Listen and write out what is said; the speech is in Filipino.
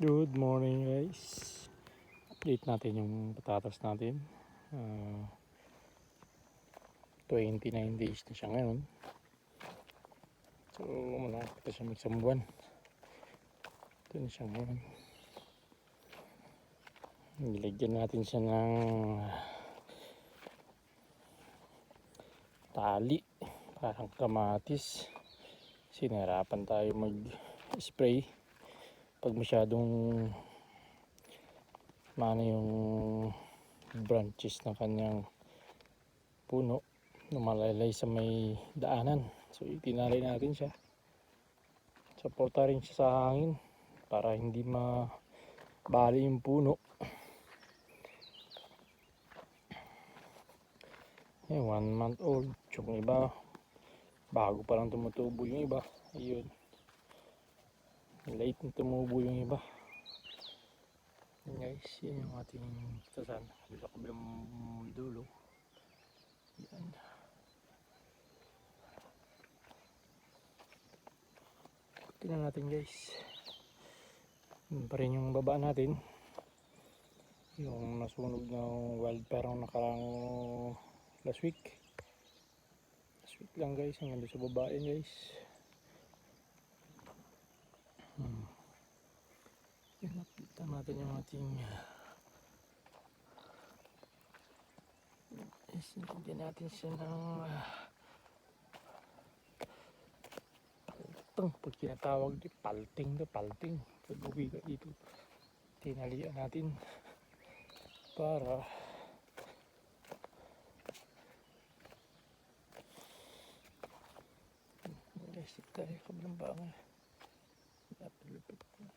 Good morning guys. Update natin yung patatas natin. 29 days na siya ngayon. So malapit na siya mag-isang buwan. Ito na siya ngayon. Nilagyan natin siya ng tali, parang kamatis. Sinarapan tayo mag-spray pag masyadong mano yung branches ng kanyang puno na malaylay sa may daanan. So itinalay natin siya. Suporta rin siya sa hangin para hindi mabali yung puno. 1 month old. Yung iba bago pa lang tumutubo, yung iba ayun, late na tumubo yung iba. Guys, yan yung ating tasan sa kabilang dulo. Yan. Tingnan natin guys. Yun pa rin yung baba natin. Yung nasunog na wildfire ang nakarang last week. Last week lang guys, hanggang sa baba yan guys. Yan, nakita natin yung ating sinigyan natin siya ng paltang. Pag kinatawag di palting. Pag uwi ka dito, tinalian natin para guys, tayo kabilang bangay. Napilipit na.